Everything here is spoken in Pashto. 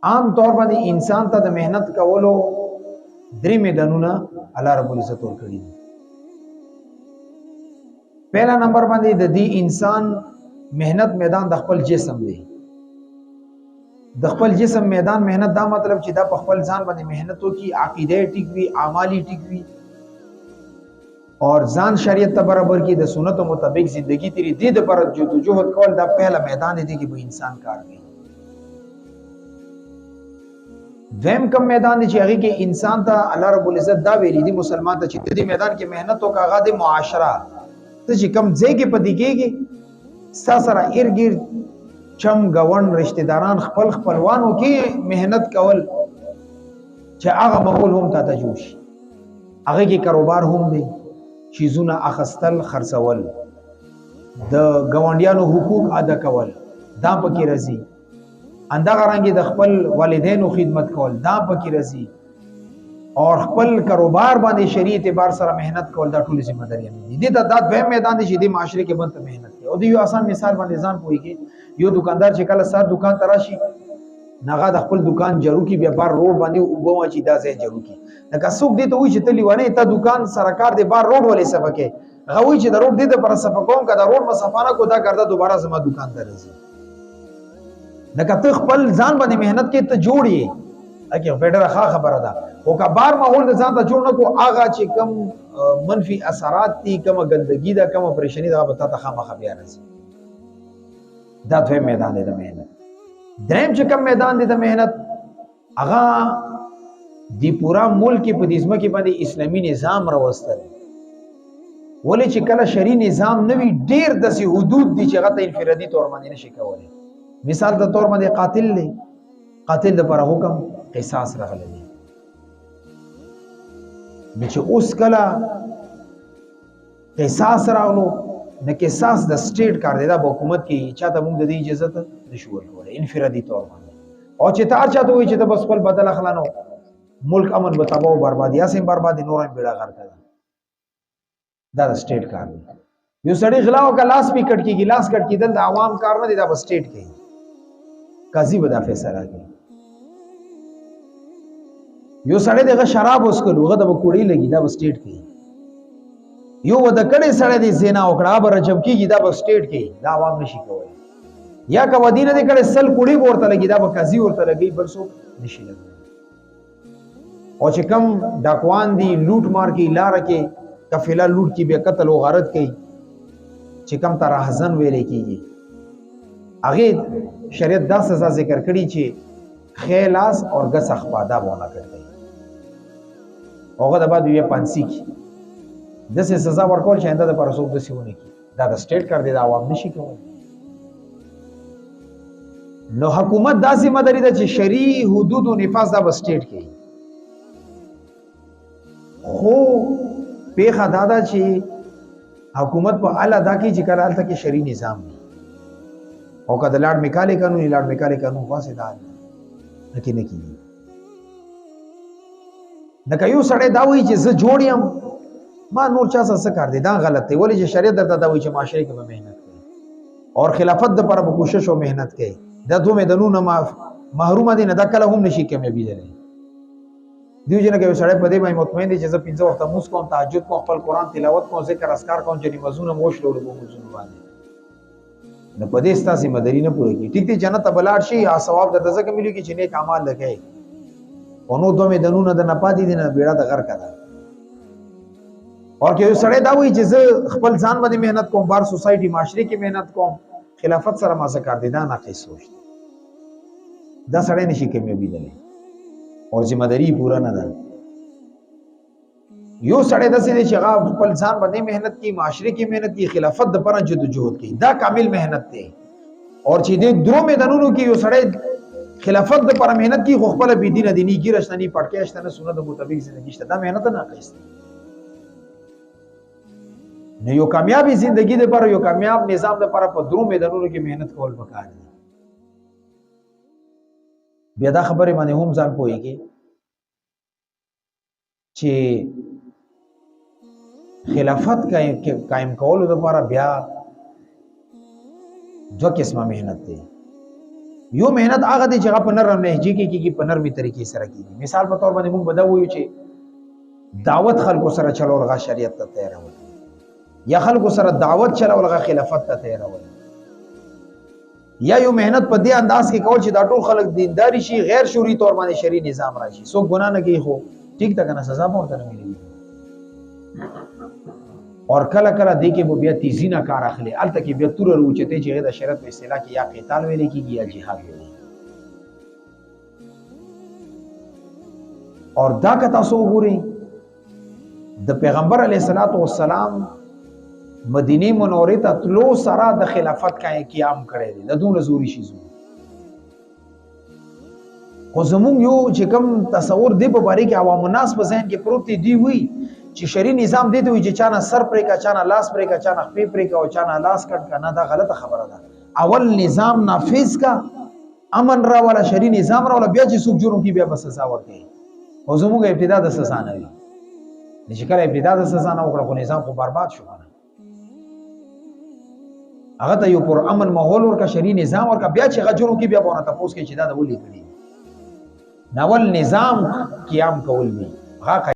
عام طور باندې انسان ته د مهنت کولو درې میدانونه الله رب العزت ورکړي دي. پہلا نمبر باندې د دې انسان مهنت میدان د خپل جسم دی. د خپل جسم میدان مهنت دا مطلب چې دا په خپل ځان باندې مهنت وکي، عقیده ټیک وي، اعمالی ټیک وي اور ځان شریعت ته برابر کی، د سنت مطابق زندگی تیری دې د پر جهد کول دا پہلا میدان دی کې به انسان کار کوي. دویم کم میدان دی چې هغه کې انسان ته الله رب العزت دا ویلي دی مسلمان ته چې دې میدان کې مهنت وکړه د معاشره ته چې کم ځای کې پدې کېږي سره ارګیر چم گون رشتہ داران خپل خپلوانو کې مهنت کول چې هغه مقبول هم ته جوش هغه کې کاروبار هم دی، چیزونه اخستل خرڅول، د گاونډیانو حقوق ادا کول دا پکې راځي، اندغه رنګ د خپل والدینو خدمت کول دا پکې راځي اور خپل کاروبار باندې شریعت اعتبار سره مهنت کول دا ټول ذمہ داری دي. دا دویم میدان دی چې د معاشره کې بنت مهنت کوي. او د یو آسان مثال باندې ځان پوي کې یو دکاندار چې کله سر دکان تراشي نغه د خپل دکان جارو کې بیا بار روډ باندې وبو چې دا ځای جارو کې لکه څوک دې ته وایي چې تلی ونه ته دکان سرکار دې بار روډ ولې سبکه غوي چې د روډ دې پر صفقوم کدا روډ مصفانه کو دا ګرځا دوباره زما دکان ته راځي. لکه ته خپل ځان باندې مهنت کې ته جوړي اګه ډېره ښه خبره ده. او که بار ماحول د ځان ته جوړ نه کو هغه چې کم منفي اثرات دي، کم ګندګي ده، کم پریشانی ده، به تا ته خامخا بیا راځي. دا دویم میدان دی د مهنت. دریم چې کم میدان دی د مهنت هغه دی پورا ملک په دې ځمکه باندې اسلامي نظام راوستل. ولې چې کله شری نظام نوی ډیر د سي حدود دي چې هغه ته انفرادي تور باندې نشي کولای. مثال د تور باندې قاتل دی، قاتل د پر حکم قصاص راغلی دی. چې اوس کله قصاص راغلو نه قصاص د سټیټ کار دی، دا حکومت کې چاته موږ د دې اجازه نشو ورکولای انفرادي تور باندې. او چې تار چاته وي چې د بس خپل بدل اخلانو ملک امن به تباہ او بربادي اسیم بربادي نور هم بیړه غر کړه. دا د سټیټ کار دی. یو سړی غلا او کلاس پی کټ کیږي، لاس کټ کیدل د عوام کار نه دی، دا بس سټیټ کوي. قاضي به دا فیصله کوي. یو سړی دغه شراب وسکلو هغه د کوړی لګي، دا بس سټیټ کوي. یو د کړي سړی د زنا وکړه به رجب کیږي، دا بس سټیټ کوي، دا عوام نشي کولای. یا که ودینه د کړي سل کوړی ورته لګي، دا به قاضي ورته لګي، بل څوک نشي لګي. او چې کم ډاکوان دي لوټ مار کی لار کې قافله لوټ کی به قتل او غارت کوي، چې کم تر حزن ویلې کیږي هغه شریعت دا سزا ذکر کړي چې خیلاس اور غس اخپادا ونه کوي. هغه د بعد یې پانسی کی دسه سزا ورکول چې انده د پرسوب د سیونه کی دا د سټیټ کار دی، دا عوام نشي کولای. نو حکومت دا ذمہ داری ده چې شرعي حدود او نفاذ دا به سټیټ کوي. خو پیخه دادا چې حکومت په اعلی دا کې چې کله تل کې شرعي نظام دی او کله لاړ میکاله قانون واسه دا نه کیږي. نکه یو سړی دا وایي چې زه جوړیم ما نور چا څه کار دی، دا غلط دی. ولې چې شریعت درته دا وایي چې معاشره کې به مهنت کوي اور خلافت د پر به کوشش او مهنت کوي. دا دوه میدانونه محروم دي نه، دا کله هم نشي کامیابی لري. دیو جن کې سړی په دې باندې مطمئن دي چې زه 15 وخت موږ کوم، تهجد کوم، خپل قران تلاوت کوم، ذکر اذکار کوم، چې مزونه موش لولو به مزونه باندې نه پدې ستاسو مدري نه پوره کی. ټیک دی جنت بلاړ شي یا ثواب د ځکه ملي کی چې نیک اعمال لګي. اونو دوه میدانونه د نه پاتې دي نه بیړه د غر کړه. اور که یو سړی دا وایي چې زه خپل ځان باندې مهنت کوم، بار سوسایټي معاشري کې مهنت کوم، خلافت سره ما څه کار دي، دا ناقص سوچ دی. دا سړی نشي کامیابی لري اور ذمہ داری پورا نه ده. یو سړی داسې دی چې هغه خپل ځان باندې مهنت کوي، معاشري کې مهنت کوي، خلافت د پر جدوجہد کوي، دا کامل مهنت دی. اور چې دې درو میدانونو کې یو سړی خلافت د پر مهنت کوي، خو خپل بي دین دي نه ګیرش نه پټکېشت نه سنت مطابق زندگی شته، دا مهنت نه ناقص دی. نه یو کامیابی زندگی د پر یو کامیاب نظام د پر په درو میدانونو کې مهنت کول پکار دي. بیا دا خبره باندې هم ځان پوهیږي چې خلافت قائم کولو لپاره بیا دو قسمه مهنت دی. یو مهنت هغه دی چې هغه په نرم لهجه کې کیږي په نرمي طریقې سره کیږي مثال په تور باندې موږ بدا وایو چې دعوت خلکو سره چلول غا شریعت ته تیارول یا خلکو سره دعوت چلول غا خلافت ته تیارول یا یو مهنت په دې انداز کې کول چې دا ټول خلک دینداري شي غیر شرعي تور باندې شرعي نظام راشي څوک ګناه نه کوي خو ټیک تا کنه سزا ورته نه ملي اور کله کله دې کې بیا تیزی نه کار اخلي الته کې بیا تور وروچته چې د شریعت په اصطلاح کې یا قتال ویل کېږي یا جهاد ویل اور دا که تاسو وګورئ د پیغمبر علیه الصلاۃ والسلام مدینه منوره ته تلو سره د خلافت قیام کړی دی د دون زوري شي خو زمونږ یو چې کوم تصور دی په باره کې عوام الناس په ذهن کې پروت دی وی چې شری نظام دی ته وي چې چانه سر پرې کا چانه لاس پرې کا چانه خپې پرې کا او چانه لاس کټ کنه دا غلطه خبره ده اول نظام نافذ کا امن را ولا شری نظام را ولا بیا چې څوک جرم کی بیا بس سزا ورکړي او زموږ ابتدا د سزا نه وي چې کله ابتدا د سزا نه وکړه خو نظام خو برباد شو هغه ته یو پر امن ماحول ورکا شری نظام ورکا بیا چې غجرو کې بیا بونه تاسو کې چې دا د ولي کړی ناول نظام قیام کول وی